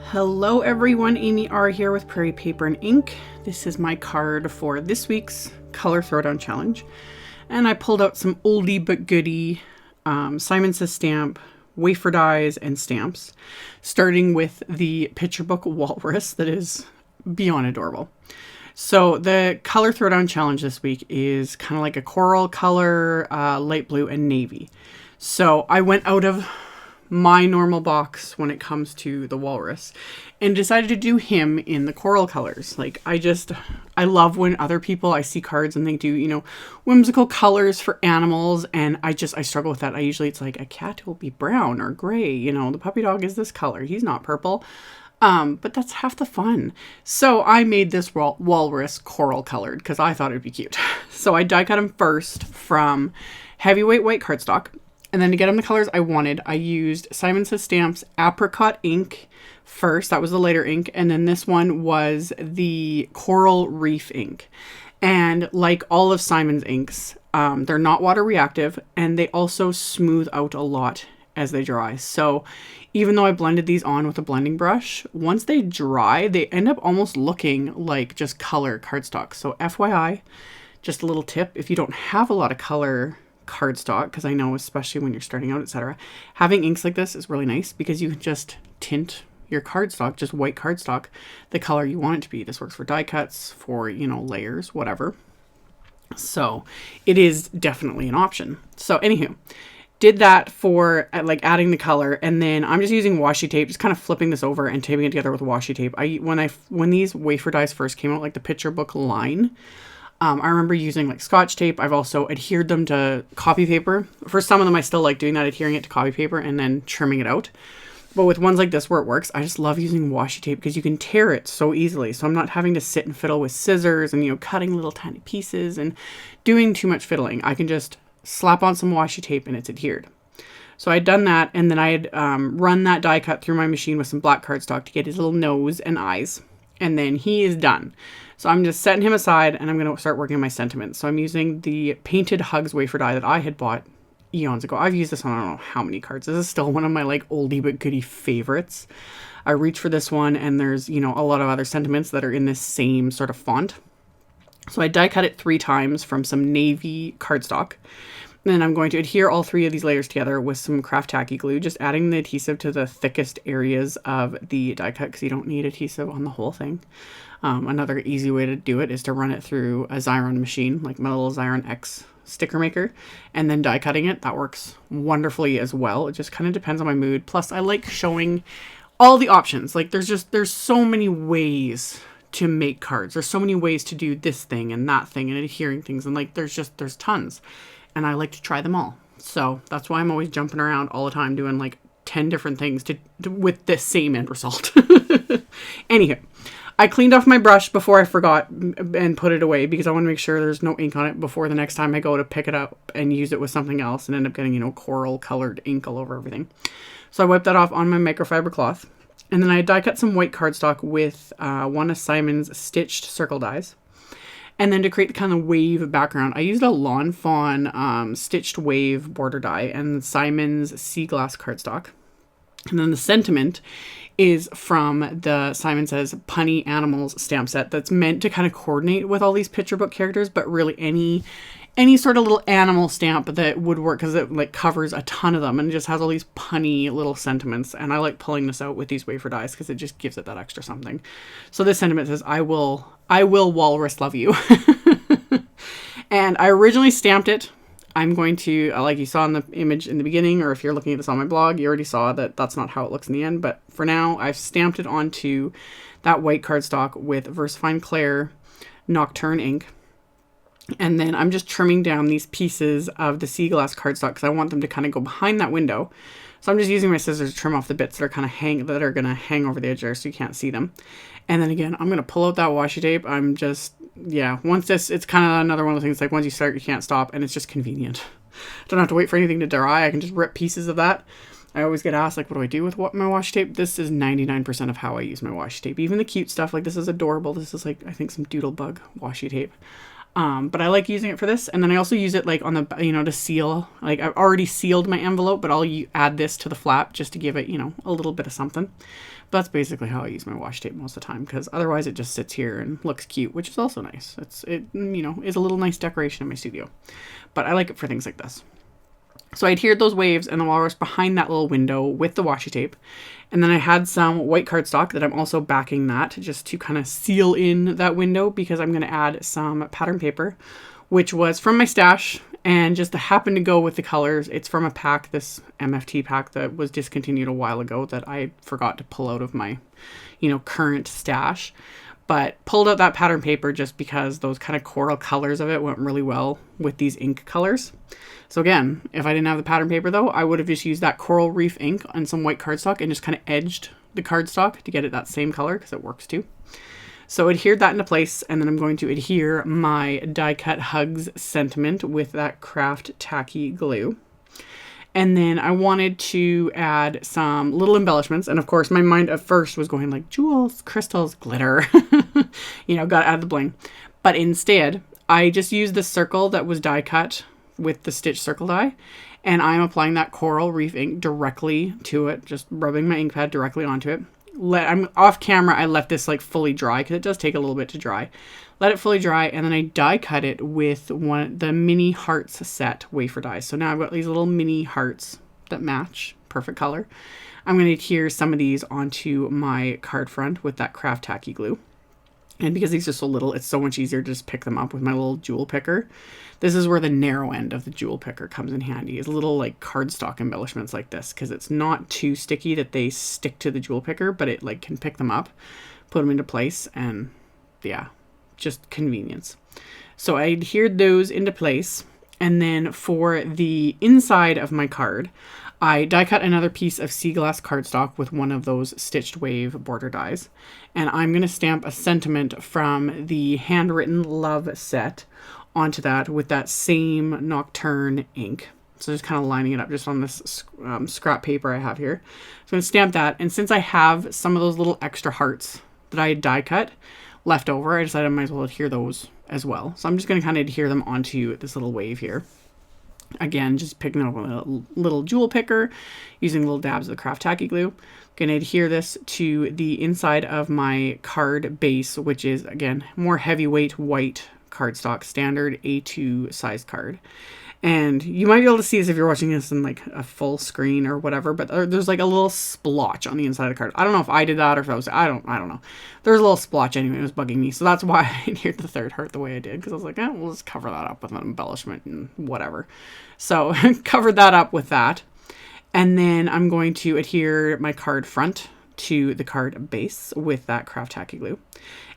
Hello everyone, AmyR here with Prairie Paper and Ink. This is my card for this week's Color Throwdown Challenge. And I pulled out some oldie but goodie Simon Says stamp, wafer dies, and stamps. Starting with the picture book Walrus that is beyond adorable. So the Color Throwdown Challenge this week is kind of like a coral color, light blue, and navy. So I went out of my normal box when it comes to the Walrus and decided to do him in the coral colors. Like I love when other people, I see cards and they do, whimsical colors for animals, and I struggle with that. It's like a cat will be brown or gray, the puppy dog is this color, he's not purple. But that's half the fun. So I made this walrus coral colored because I thought it'd be cute. So I die cut him first from heavyweight white cardstock. And then to get him the colors I wanted, I used Simon Says Stamps Apricot ink first. That was the lighter ink. And then this one was the Coral Reef ink. And like all of Simon's inks, they're not water reactive, and they also smooth out a lot as they dry. So even though I blended these on with a blending brush, once they dry, they end up almost looking like just color cardstock. So FYI, just a little tip, if you don't have a lot of color cardstock, because I know especially when you're starting out, etc., having inks like this is really nice because you can just tint your cardstock, just white cardstock, the color you want it to be. This works for die cuts, for layers, whatever. So it is definitely an option. So anywho, did that for like adding the color, and then I'm just using washi tape, just kind of flipping this over and taping it together with washi tape. When these wafer dies first came out, like the picture book line, I remember using like Scotch tape. I've also adhered them to copy paper. For some of them, I still like doing that, adhering it to copy paper and then trimming it out. But with ones like this where it works, I just love using washi tape because you can tear it so easily. So I'm not having to sit and fiddle with scissors and, cutting little tiny pieces and doing too much fiddling. I can just slap on some washi tape and it's adhered. So I'd done that, and then I had run that die cut through my machine with some black cardstock to get his little nose and eyes. And then he is done. So I'm just setting him aside, and I'm going to start working on my sentiments. So I'm using the Painted Hugs wafer die that I had bought eons ago. I've used this on I don't know how many cards. This is still one of my like oldie but goodie favorites. I reach for this one, and there's, a lot of other sentiments that are in this same sort of font. So I die cut it 3 times from some navy cardstock. And then I'm going to adhere all 3 of these layers together with some craft tacky glue, just adding the adhesive to the thickest areas of the die cut because you don't need adhesive on the whole thing. Another easy way to do it is to run it through a Xyron machine, like my little Xyron X sticker maker, and then die cutting it. That works wonderfully as well. It just kind of depends on my mood. Plus, I like showing all the options. Like there's so many ways to make cards. There's so many ways to do this thing and that thing and adhering things, and like there's tons. And I like to try them all. So that's why I'm always jumping around all the time doing like 10 different things with the same end result. Anywho, I cleaned off my brush before I forgot and put it away because I want to make sure there's no ink on it before the next time I go to pick it up and use it with something else and end up getting, coral colored ink all over everything. So I wiped that off on my microfiber cloth. And then I die cut some white cardstock with one of Simon's stitched circle dies. And then to create the kind of wave background, I used a Lawn Fawn stitched wave border die and Simon's Sea Glass cardstock. And then the sentiment is from the Simon Says Punny Animals stamp set that's meant to kind of coordinate with all these picture book characters, but really any sort of little animal stamp that would work because it like covers a ton of them and it just has all these punny little sentiments. And I like pulling this out with these wafer dies because it just gives it that extra something. So this sentiment says, I will walrus love you. And I originally stamped it. I'm going to, like you saw in the image in the beginning, or if you're looking at this on my blog, you already saw that that's not how it looks in the end. But for now, I've stamped it onto that white cardstock with VersaFine Clair Nocturne ink. And then I'm just trimming down these pieces of the sea glass cardstock because I want them to kind of go behind that window. So I'm just using my scissors to trim off the bits that are kind of going to hang over the edge there so you can't see them. And then again, I'm going to pull out that washi tape. It's kind of another one of those things like once you start, you can't stop, and it's just convenient. I don't have to wait for anything to dry. I can just rip pieces of that. I always get asked, like, what do I do with my washi tape? This is 99% of how I use my washi tape. Even the cute stuff, like this is adorable. This is like, I think some Doodlebug washi tape. But I like using it for this. And then I also use it like on the, you know, to seal. Like I've already sealed my envelope, but I'll add this to the flap just to give it, you know, a little bit of something. But that's basically how I use my washi tape most of the time, because otherwise it just sits here and looks cute, which is also nice. It, you know, is a little nice decoration in my studio. But I like it for things like this. So I adhered those waves and the walrus behind that little window with the washi tape. And then I had some white cardstock that I'm also backing that just to kind of seal in that window, because I'm going to add some pattern paper, which was from my stash and just happened to go with the colors. It's from a pack, this MFT pack that was discontinued a while ago that I forgot to pull out of my, you know, current stash. But pulled out that pattern paper just because those kind of coral colors of it went really well with these ink colors. So again, if I didn't have the pattern paper though, I would have just used that coral reef ink and some white cardstock and just kind of edged the cardstock to get it that same color, because it works too. So adhered that into place, and then I'm going to adhere my die cut hugs sentiment with that craft tacky glue. And then I wanted to add some little embellishments. And of course, my mind at first was going like jewels, crystals, glitter, you know, got to add the bling. But instead, I just used the circle that was die cut with the stitch circle die. And I'm applying that coral reef ink directly to it, just rubbing my ink pad directly onto it. I'm off camera. I let this like fully dry because it does take a little bit to dry. Let it fully dry, and then I die cut it with the mini hearts set wafer dies. So now I've got these little mini hearts that match, perfect color. I'm going to adhere some of these onto my card front with that craft tacky glue. And because these are so little, it's so much easier to just pick them up with my little jewel picker. This is where the narrow end of the jewel picker comes in handy, is little like cardstock embellishments like this, because it's not too sticky that they stick to the jewel picker, but it like can pick them up, put them into place, and yeah, just convenience. So I adhered those into place, and then for the inside of my card, I die cut another piece of sea glass cardstock with one of those stitched wave border dies, and I'm going to stamp a sentiment from the handwritten love set onto that with that same Nocturne ink. So just kind of lining it up just on this scrap paper I have here. So I'm going to stamp that, and since I have some of those little extra hearts that I die cut left over, I decided I might as well adhere those as well. So I'm just going to kind of adhere them onto this little wave here. Again, just picking up a little jewel picker, using little dabs of the craft tacky glue. Going to adhere this to the inside of my card base, which is, again, more heavyweight white cardstock, standard A2 size card. And you might be able to see this if you're watching this in like a full screen or whatever, but there's like a little splotch on the inside of the card. I don't know if I did that or if that was, I don't know. There's a little splotch anyway, it was bugging me. So that's why I adhered the third heart the way I did, because I was like, we'll just cover that up with an embellishment and whatever. So covered that up with that. And then I'm going to adhere my card front to the card base with that craft tacky glue.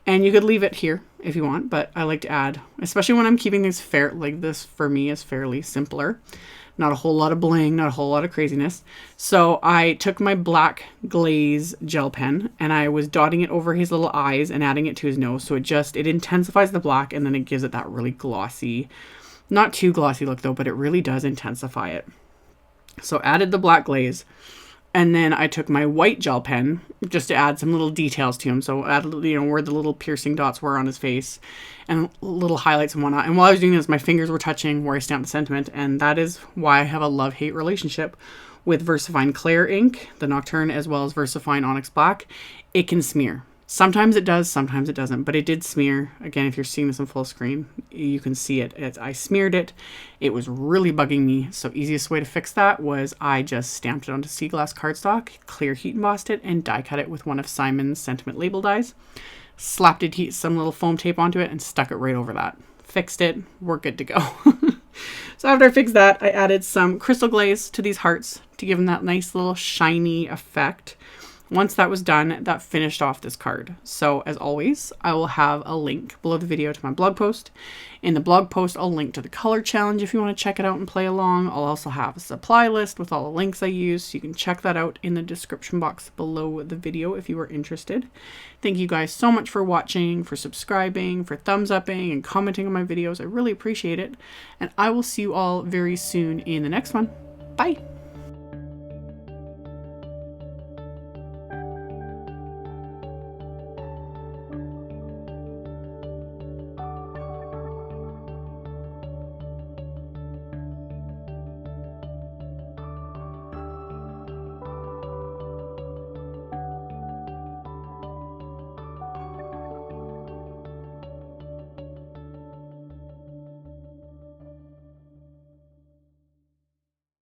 And you could leave it here if you want, but I like to add, especially when I'm keeping these like this for me is fairly simpler. Not a whole lot of bling, not a whole lot of craziness. So I took my black glaze gel pen and I was dotting it over his little eyes and adding it to his nose. So it intensifies the black, and then it gives it that really glossy, not too glossy look though, but it really does intensify it. So added the black glaze. And then I took my white gel pen just to add some little details to him. So add, you know, where the little piercing dots were on his face and little highlights and whatnot. And while I was doing this, my fingers were touching where I stamped the sentiment. And that is why I have a love-hate relationship with VersaFine Clair ink, the Nocturne, as well as VersaFine Onyx Black. It can smear. Sometimes it does, sometimes it doesn't, but it did smear. Again, if you're seeing this in full screen, you can see it. I smeared it. It was really bugging me. So easiest way to fix that was I just stamped it onto sea glass cardstock, clear heat embossed it, and die cut it with one of Simon's sentiment label dies. Slapped some little foam tape onto it and stuck it right over that. Fixed it. We're good to go. So after I fixed that, I added some crystal glaze to these hearts to give them that nice little shiny effect. Once that was done, that finished off this card. So as always, I will have a link below the video to my blog post. In the blog post, I'll link to the color challenge if you want to check it out and play along. I'll also have a supply list with all the links I use, so you can check that out in the description box below the video if you are interested. Thank you guys so much for watching, for subscribing, for thumbs upping and commenting on my videos. I really appreciate it. And I will see you all very soon in the next one. Bye!